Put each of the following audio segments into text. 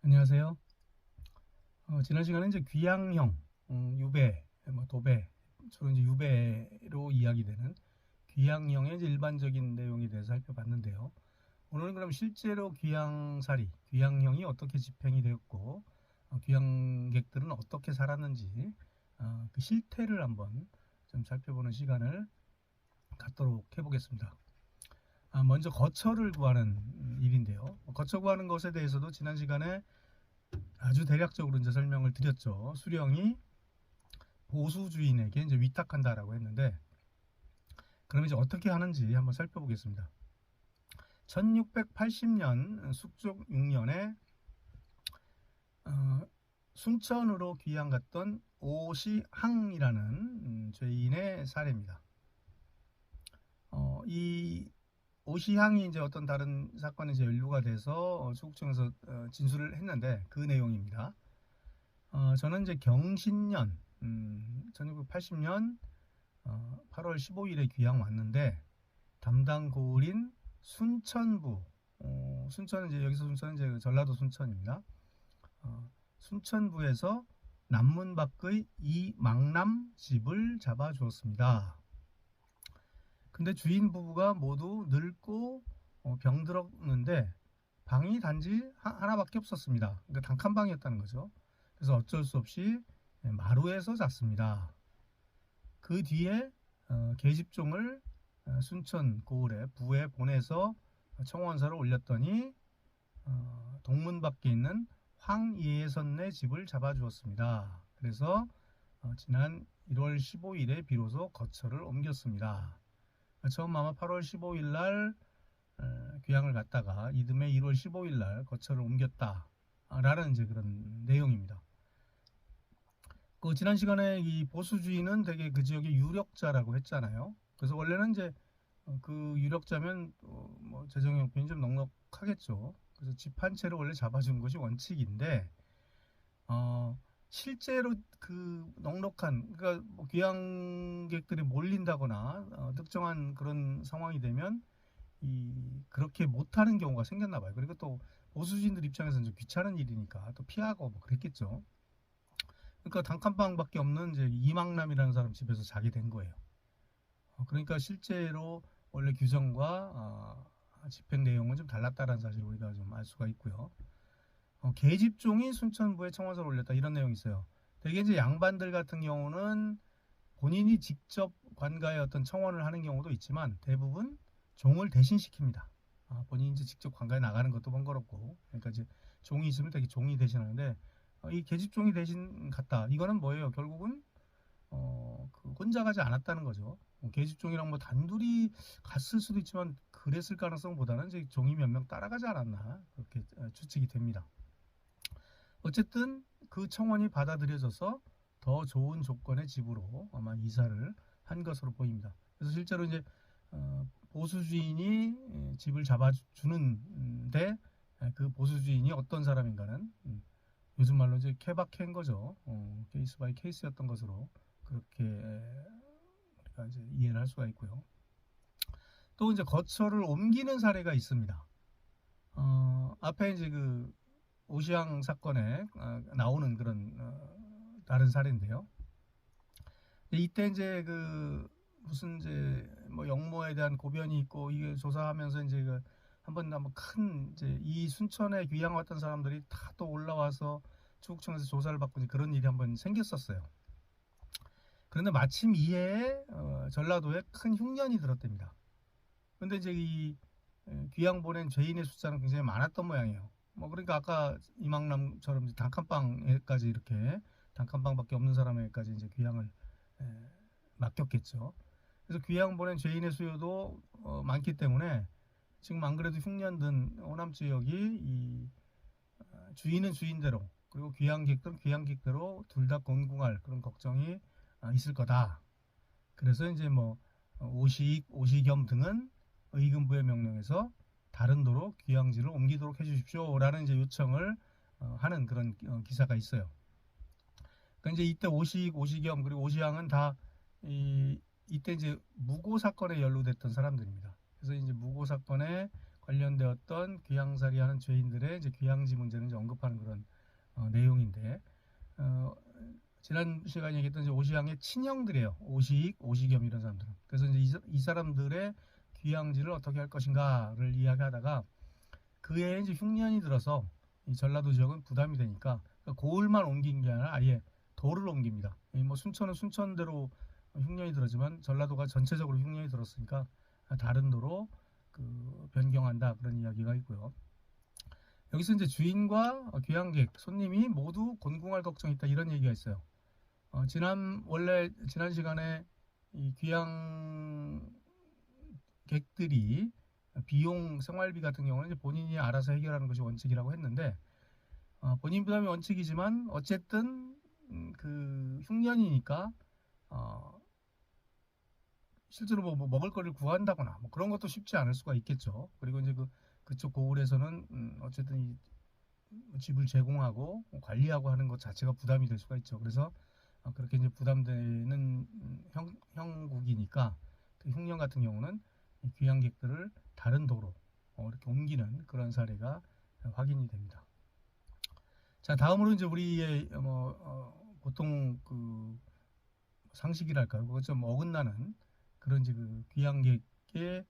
안녕하세요. 지난 시간에 이제 귀양형, 유배, 도배, 주로 이제 유배로 이야기되는 귀양형의 이제 일반적인 내용에 대해서 살펴봤는데요. 오늘은 그럼 실제로 귀양살이, 귀양형이 어떻게 집행이 되었고, 귀양객들은 어떻게 살았는지, 그 실태를 한번 좀 살펴보는 시간을 갖도록 해보겠습니다. 먼저 거처를 구하는 일인데요. 거처 구하는 것에 대해서도 지난 시간에 아주 대략적으로 이제 설명을 드렸죠. 수령이 보수주인에게 이제 위탁한다라고 했는데, 그럼 이제 어떻게 하는지 한번 살펴보겠습니다. 1680년 숙종 6년에 순천으로 귀양 갔던 오시항이라는 죄인의 사례입니다. 이 오시항이 이제 어떤 다른 사건에 이제 연루가 돼서 수국청에서 진술을 했는데 그 내용입니다. 저는 이제 경신년 1680년 8월 15일에 귀양 왔는데 담당 고을인 순천부, 순천은 이제 여기서 순천은 이제 전라도 순천입니다. 순천부에서 남문 밖의 이망남 집을 잡아 주었습니다. 근데 주인 부부가 모두 늙고 병들었는데 방이 단지 하나밖에 없었습니다. 그러니까 단칸방이었다는 거죠. 그래서 어쩔 수 없이 마루에서 잤습니다. 그 뒤에 계집종을 순천 고을에 부에 보내서 청원서를 올렸더니 동문 밖에 있는 황예선네 집을 잡아주었습니다. 그래서 지난 1월 15일에 비로소 거처를 옮겼습니다. 처음 아마 8월 15일 날 귀향을 갔다가 이듬해 1월 15일 날 거처를 옮겼다라는 이제 그런 내용입니다. 지난 시간에 이 보수주의는 되게 그 지역의 유력자라고 했잖아요. 그래서 원래는 이제 그 유력자면 뭐 재정 형편이 좀 넉넉하겠죠. 그래서 집 한 채를 원래 잡아주는 것이 원칙인데 실제로 그 넉넉한, 그러니까 뭐 귀향객들이 몰린다거나 특정한 그런 상황이 되면 그렇게 못하는 경우가 생겼나 봐요. 그리고 또 보수주의인들 입장에서는 좀 귀찮은 일이니까 또 피하고 뭐 그랬겠죠. 그러니까 단칸방밖에 없는 이제 이망남이라는 사람 집에서 자게 된 거예요. 그러니까 실제로 원래 규정과 집행 내용은 좀 달랐다는 사실을 우리가 좀 알 수가 있고요. 계집종이 순천부에 청원서를 올렸다 이런 내용이 있어요. 대개 이제 양반들 같은 경우는 본인이 직접 관가에 어떤 청원을 하는 경우도 있지만 대부분 종을 대신 시킵니다. 본인이 이제 직접 관가에 나가는 것도 번거롭고, 그러니까 이제 종이 있으면 되게 종이 대신하는데 이 계집종이 대신 갔다. 이거는 뭐예요? 결국은 그 혼자 가지 않았다는 거죠. 계집종이랑 뭐 단둘이 갔을 수도 있지만 그랬을 가능성보다는 이제 종이 몇 명 따라가지 않았나 그렇게 추측이 됩니다. 어쨌든 그 청원이 받아들여져서 더 좋은 조건의 집으로 아마 이사를 한 것으로 보입니다. 그래서 실제로 이제 보수주인이 집을 잡아주는데 그 보수주인이 어떤 사람인가는 요즘 말로 이제 케바케인 거죠. 케이스 바이 케이스였던 것으로 그렇게 우리가 이제 이해를 할 수가 있고요. 또 이제 거처를 옮기는 사례가 있습니다. 앞에 이제 그 오시항 사건에 나오는 그런 다른 사례인데요. 이때 이제 그 무슨 이제 뭐 영모에 대한 고변이 있고 이게 조사하면서 이제 그 한번 큰 이제 이 순천에 귀향 왔던 사람들이 다 또 올라와서 추국청에서 조사를 받고 이제 그런 일이 한번 생겼었어요. 그런데 마침 이해에 전라도에 큰 흉년이 들었답니다. 그런데 이제 이 귀향 보낸 죄인의 숫자는 굉장히 많았던 모양이에요. 뭐 그러니까 아까 이망남처럼 단칸방에까지 이렇게 단칸방밖에 없는 사람에게까지 이제 귀향을 맡겼겠죠. 그래서 귀향 보낸 죄인의 수요도 많기 때문에 지금 안 그래도 흉년 든 호남 지역이 이 주인은 주인대로 그리고 귀향객들은 귀향객대로 둘 다 곤궁할 그런 걱정이 있을 거다. 그래서 이제 뭐 오식, 오시겸 등은 의금부의 명령에서 다른 도로 귀향지를 옮기도록 해주십시오라는 이제 요청을 하는 그런 기사가 있어요. 그러니까 이제 이때 오식, 오시겸 그리고 오시향은 다 이때 이제 무고 사건에 연루됐던 사람들입니다. 그래서 이제 무고 사건에 관련되었던 귀양살이하는 죄인들의 이제 귀양지 문제를 이제 언급하는 그런 내용인데, 지난 시간에 얘기했던 이제 오시양의 친형들이에요. 오시겸 이런 사람들은. 그래서 이제 이 사람들의 귀양지를 어떻게 할 것인가를 이야기하다가 그해 이제 흉년이 들어서 이 전라도 지역은 부담이 되니까 고을만 옮긴 게 아니라 아예 도를 옮깁니다. 뭐 순천은 순천대로 흉년이 들었지만 전라도가 전체적으로 흉년이 들었으니까 다른 도로 그 변경한다 그런 이야기가 있고요. 여기서 이제 주인과 귀향객, 손님이 모두 곤궁할 걱정이 있다 이런 얘기가 있어요. 지난 시간에 이 귀향객들이 비용 생활비 같은 경우는 이제 본인이 알아서 해결하는 것이 원칙이라고 했는데, 본인 부담이 원칙이지만 어쨌든 그 흉년이니까 실제로 뭐 먹을 거를 구한다거나 뭐 그런 것도 쉽지 않을 수가 있겠죠. 그리고 이제 그쪽 고을에서는 어쨌든 이 집을 제공하고 관리하고 하는 것 자체가 부담이 될 수가 있죠. 그래서 그렇게 이제 부담되는 형국이니까 그 흉년 같은 경우는 귀향객들을 다른 도로 이렇게 옮기는 그런 사례가 확인이 됩니다. 자, 다음으로 이제 우리의 보통 그 상식이랄까요? 그거 좀 어긋나는 그런 이제 그 귀향객의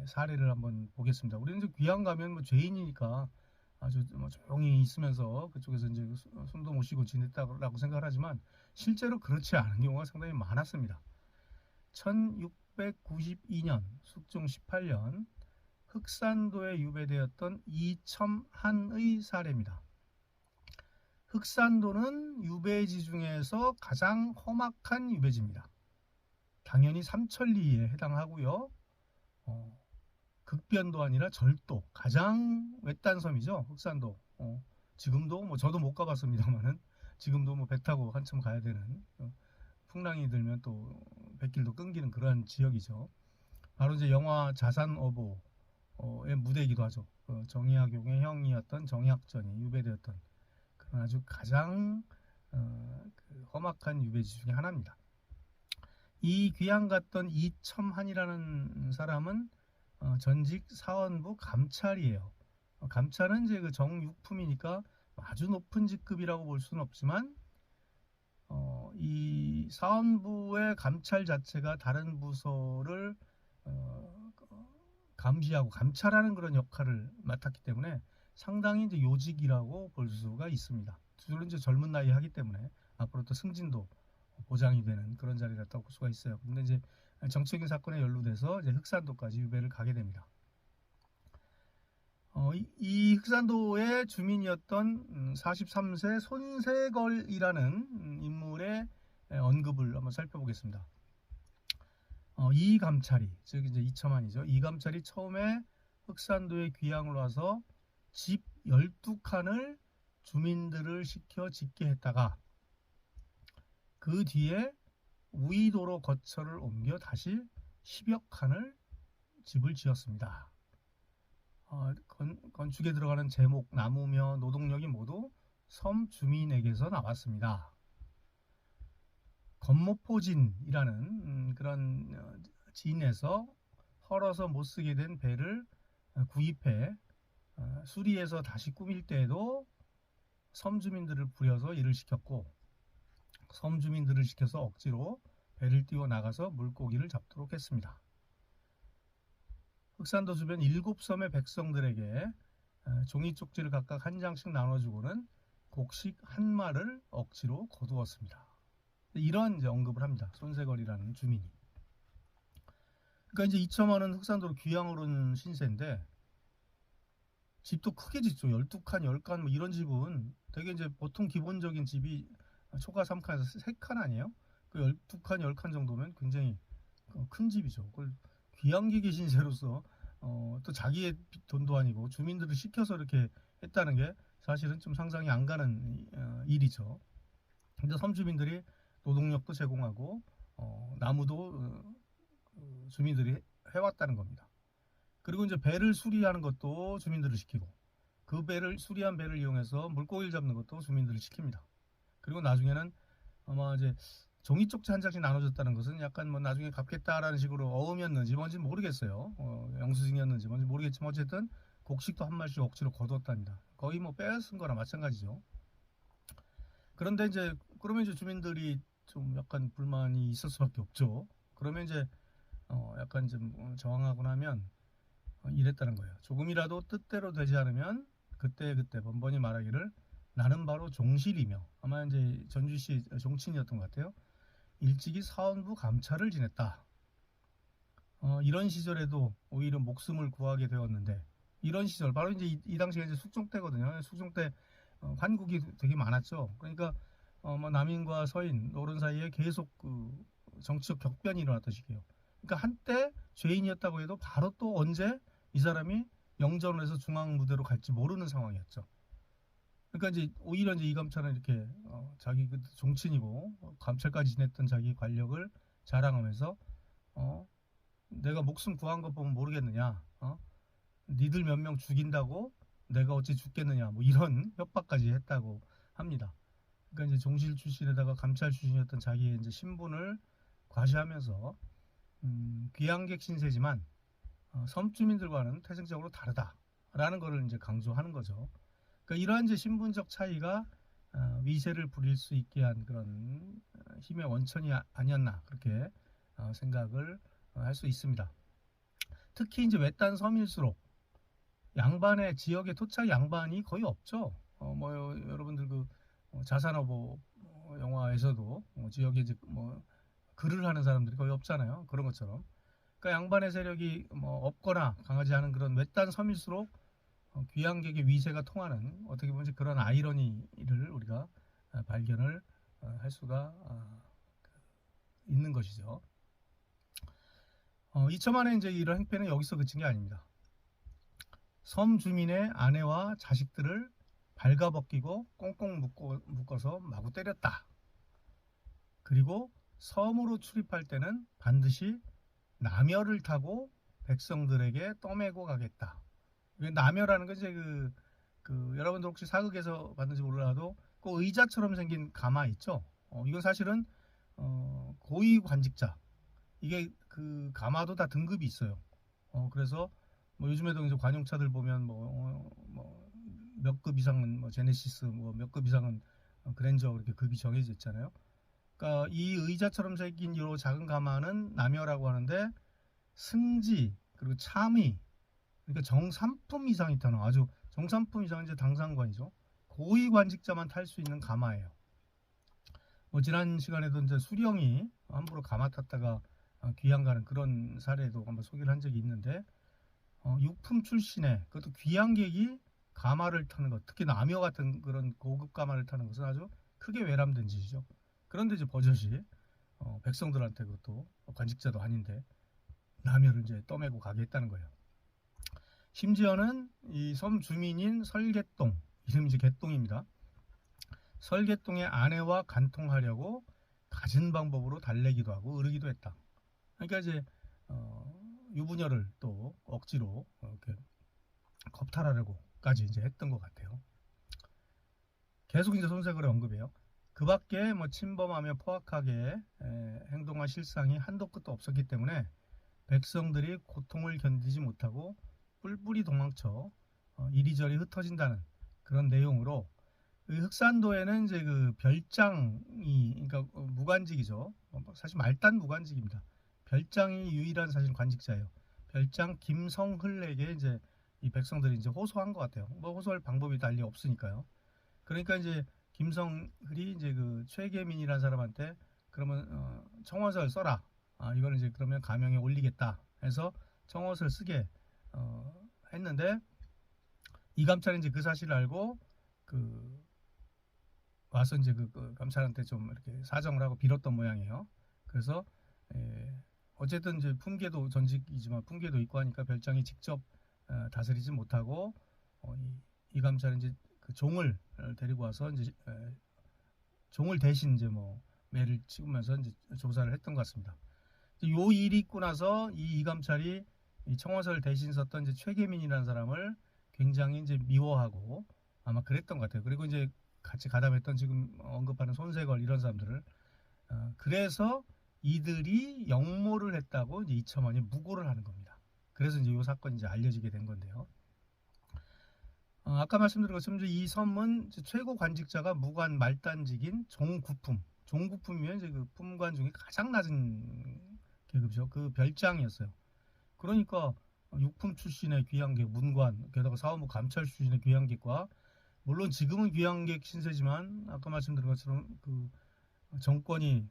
사례를 한번 보겠습니다. 우리는 이제 귀향 가면 뭐 죄인이니까 아주 뭐 조용히 있으면서 그쪽에서 이제 숨도 못 쉬고 지냈다고 생각을 하지만 실제로 그렇지 않은 경우가 상당히 많았습니다. 1692년 숙종 18년 흑산도에 유배되었던 이첨한의 사례입니다. 흑산도는 유배지 중에서 가장 험악한 유배지입니다. 당연히 삼천리에 해당하고요. 극변도 아니라 절도, 가장 외딴 섬이죠. 흑산도. 지금도 뭐 저도 못 가봤습니다만은 지금도 뭐 배 타고 한참 가야 되는, 풍랑이 들면 또 뱃길도 끊기는 그러한 지역이죠. 바로 이제 영화 자산어보의 무대이기도 하죠. 정의학용의 형이었던 정의학전이 유배되었던 그런 아주 가장 그 험악한 유배지 중에 하나입니다. 이 귀양 갔던 이첨한이라는 사람은 전직 사원부 감찰이에요. 감찰은 이제 그 정육품이니까 아주 높은 직급이라고 볼 수는 없지만 이 사원부의 감찰 자체가 다른 부서를 감시하고 감찰하는 그런 역할을 맡았기 때문에 상당히 이제 요직이라고 볼 수가 있습니다. 주로 이제 젊은 나이에 하기 때문에 앞으로 또 승진도 보장이 되는 그런 자리였다고 볼 수가 있어요. 근데 이제 정치적인 사건에 연루돼서 이제 흑산도까지 유배를 가게 됩니다. 이 흑산도의 주민이었던 43세 손세걸이라는 인물의 언급을 한번 살펴보겠습니다. 이 감찰이, 즉 이제 이첨한이죠. 이 감찰이 처음에 흑산도에 귀향을 와서 집 12칸을 주민들을 시켜 짓게 했다가 그 뒤에 우이도로 거처를 옮겨 다시 10여 칸을 집을 지었습니다. 건축에 들어가는 제목, 나무며 노동력이 모두 섬 주민에게서 나왔습니다. 건모포진이라는 그런 진에서 헐어서 못 쓰게 된 배를 구입해 수리해서 다시 꾸밀 때에도 섬 주민들을 부려서 일을 시켰고, 섬 주민들을 시켜서 억지로 배를 띄워 나가서 물고기를 잡도록 했습니다. 흑산도 주변 7섬의 백성들에게 종이 쪽지를 각각 한 장씩 나눠주고는 곡식 한 마를 억지로 거두었습니다. 이런 이제 언급을 합니다. 손세걸이라는 주민이. 그러니까 이제 이첨한은 흑산도로 귀향을 온 신세인데 집도 크게 짓죠. 12칸, 10칸 뭐 이런 집은 되게 이제 보통 기본적인 집이 초가 3칸에서 3칸 아니에요? 그 12칸, 10칸 정도면 굉장히 큰 집이죠. 그걸 귀향객의 신세로서 또 자기의 돈도 아니고 주민들을 시켜서 이렇게 했다는 게 사실은 좀 상상이 안 가는 일이죠. 근데 섬 주민들이 노동력도 제공하고 나무도 주민들이 해왔다는 겁니다. 그리고 이제 배를 수리하는 것도 주민들을 시키고 그 배를 수리한 배를 이용해서 물고기를 잡는 것도 주민들을 시킵니다. 그리고 나중에는 아마 이제 종이 쪽지 한 장씩 나눠줬다는 것은 약간 뭐 나중에 갚겠다라는 식으로 어음이었는지 뭔지는 모르겠어요. 영수증이었는지 뭔지 모르겠지만 어쨌든 곡식도 한 마리씩 억지로 거뒀답니다. 거의 뭐 빼앗은 거나 마찬가지죠. 그런데 이제 그러면 이제 주민들이 좀 약간 불만이 있을 수밖에 없죠. 그러면 이제 약간 좀 저항하고 나면 이랬다는 거예요. 조금이라도 뜻대로 되지 않으면 그때 번번이 말하기를 나는 바로 종실이며, 아마 이제 전주시 종친이었던 것 같아요. 일찍이 사원부 감찰을 지냈다. 이런 시절에도 오히려 목숨을 구하게 되었는데, 이런 시절 바로 이제 이 당시가 이제 숙종 때거든요. 숙종 때 환국이 되게 많았죠. 그러니까 뭐 남인과 서인 노른 사이에 계속 그 정치적 격변이 일어났던 시기예요. 그러니까 한때 죄인이었다고 해도 바로 또 언제 이 사람이 영전을 해서 중앙 무대로 갈지 모르는 상황이었죠. 그러니까 이제 오히려 이제 이 감찰은 이렇게 자기 그 종친이고 감찰까지 지냈던 자기 관력을 자랑하면서 어, 내가 목숨 구한 것 보면 모르겠느냐, 니들 몇 명 죽인다고 내가 어찌 죽겠느냐, 뭐 이런 협박까지 했다고 합니다. 그러니까 이제 종실 출신에다가 감찰 출신이었던 자기의 이제 신분을 과시하면서 귀향객 신세지만 섬 주민들과는 태생적으로 다르다라는 것을 이제 강조하는 거죠. 그러니까 이러한 이제 신분적 차이가 위세를 부릴 수 있게 한 그런 힘의 원천이 아니었나 그렇게 생각을 할 수 있습니다. 특히 이제 외딴 섬일수록 양반의 지역의 토착 양반이 거의 없죠. 뭐 여러분들 그 자산어보 영화에서도 지역에 이제 뭐 글을 하는 사람들이 거의 없잖아요. 그런 것처럼. 그러니까 양반의 세력이 뭐 없거나 강하지 않은 그런 외딴 섬일수록 귀향객의 위세가 통하는 어떻게 보면 그런 아이러니를 우리가 발견을 할 수가 있는 것이죠. 이처만의 이제 이런 행패는 여기서 그친 게 아닙니다. 섬 주민의 아내와 자식들을 발가벗기고 꽁꽁 묶어서 마구 때렸다. 그리고 섬으로 출입할 때는 반드시 남열을 타고 백성들에게 떠매고 가겠다. 남열하는 건 이제 여러분들 혹시 사극에서 봤는지 몰라도 그 의자처럼 생긴 가마 있죠. 이건 사실은 고위 관직자. 이게 그 가마도 다 등급이 있어요. 그래서 뭐 요즘에도 이제 관용차들 보면 뭐 몇 급 이상은 뭐 제네시스, 뭐 몇 급 이상은 그랜저 이렇게 급이 정해져 있잖아요. 그러니까 이 의자처럼 생긴 이 작은 가마는 남여라고 하는데 승지 그리고 참의, 그러니까 정삼품 이상이 타는, 아주 정삼품 이상은 이제 당상관이죠. 고위 관직자만 탈 수 있는 가마예요. 뭐 지난 시간에도 이제 수령이 함부로 가마 탔다가 귀양 가는 그런 사례도 한번 소개를 한 적이 있는데, 육품 출신의 그것도 귀양객이 가마를 타는 것, 특히 남여 같은 그런 고급 가마를 타는 것은 아주 크게 외람된 짓이죠. 그런데 이제 버젓이 백성들한테, 그것도 관직자도 아닌데 남여를 이제 떠매고 가게 했다는 거예요. 심지어는 이 섬 주민인 설개똥, 이름이 이제 개똥입니다. 설개똥의 아내와 간통하려고 갖은 방법으로 달래기도 하고 으르기도 했다. 그러니까 이제 유부녀를 또 억지로 이렇게 겁탈하려고까지 이제 했던 것 같아요. 계속 이제 손색을 언급해요. 그 밖에 뭐 침범하며 포악하게 행동한 실상이 한도 끝도 없었기 때문에 백성들이 고통을 견디지 못하고 뿔뿔이 도망쳐 이리저리 흩어진다는 그런 내용으로, 흑산도에는 이제 그 별장이, 그러니까 무관직이죠. 사실 말단 무관직입니다. 별장이 유일한 사실 관직자예요. 별장 김성흘에게 이제 이 백성들이 이제 호소한 것 같아요. 뭐 호소할 방법이 달리 없으니까요. 그러니까 이제 김성흘이 이제 그 최계민이라는 사람한테 그러면 청원서를 써라. 이거는 이제 그러면 가명에 올리겠다 해서 청원서를 쓰게 했는데, 이감찰이 이제 그 사실을 알고 와서 이제 그 감찰한테 좀 이렇게 사정을 하고 빌었던 모양이에요. 그래서 어쨌든 이제 품계도 전직이지만 품계도 있고 하니까 별장이 직접 다스리지 못하고 이 감찰은 이제 그 종을 데리고 와서 이제 종을 대신 이제 뭐 매를 치우면서 이제 조사를 했던 것 같습니다. 요 일이 있고 나서 이 감찰이 이 청원서를 대신 썼던 이제 최계민이라는 사람을 굉장히 이제 미워하고 아마 그랬던 것 같아요. 그리고 이제 같이 가담했던 지금 언급하는 손세걸 이런 사람들을 그래서 이들이 역모를 했다고 이제 이첨만이 무고를 하는 겁니다. 그래서 이제 이 사건이 이제 알려지게 된 건데요. 아까 말씀드린 것처럼 이 섬은 최고 관직자가 무관 말단직인 종구품. 종구품이면 이제 그 품관 중에 가장 낮은 계급이죠. 그 별장이었어요. 그러니까 육품 출신의 귀향객, 문관, 게다가 사업부 감찰 출신의 귀향객과 물론 지금은 귀향객 신세지만 아까 말씀드린 것처럼 그 정권이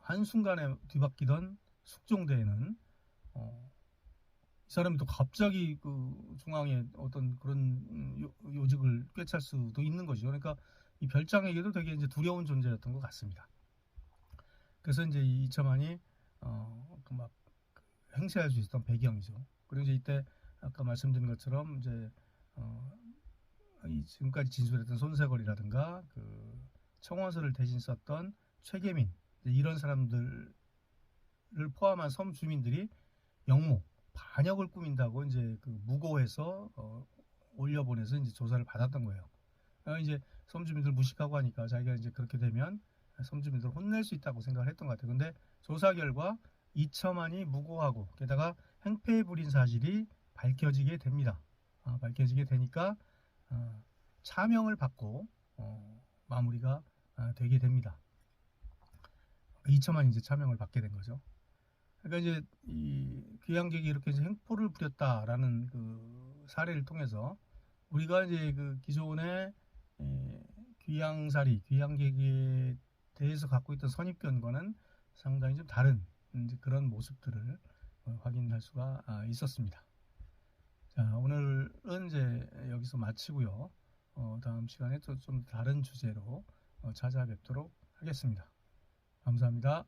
한순간에 뒤바뀌던 숙종대에는 이 사람이 또 갑자기 그 중앙에 어떤 그런 요직을 꿰찰 수도 있는 거죠. 그러니까 이 별장에게도 되게 이제 두려운 존재였던 것 같습니다. 그래서 이제 이처만이 막 행세할 수 있었던 배경이죠. 그리고 이제 이때 아까 말씀드린 것처럼 이제 지금까지 진술했던 손세걸이라든가 그 청원서를 대신 썼던 최계민 이런 사람들을 포함한 섬 주민들이 영모 반역을 꾸민다고 이제 그 무고해서 올려보내서 이제 조사를 받았던 거예요. 이제 섬 주민들 무식하고 하니까 자기가 이제 그렇게 되면 섬 주민들 혼낼 수 있다고 생각을 했던 것 같아요. 근데 조사 결과 이처만이 무고하고 게다가 행패에 부린 사실이 밝혀지게 됩니다. 밝혀지게 되니까 차명을 받고 마무리가 되게 됩니다. 이처만이 이제 차명을 받게 된 거죠. 그러니까 이제 이 귀향객이 이렇게 이제 행포를 부렸다라는 그 사례를 통해서 우리가 이제 그 기존의 귀향살이, 귀향객에 대해서 갖고 있던 선입견과는 상당히 좀 다른 이제 그런 모습들을 확인할 수가 있었습니다. 자, 오늘은 이제 여기서 마치고요. 다음 시간에 또 좀 다른 주제로 찾아뵙도록 하겠습니다. 감사합니다.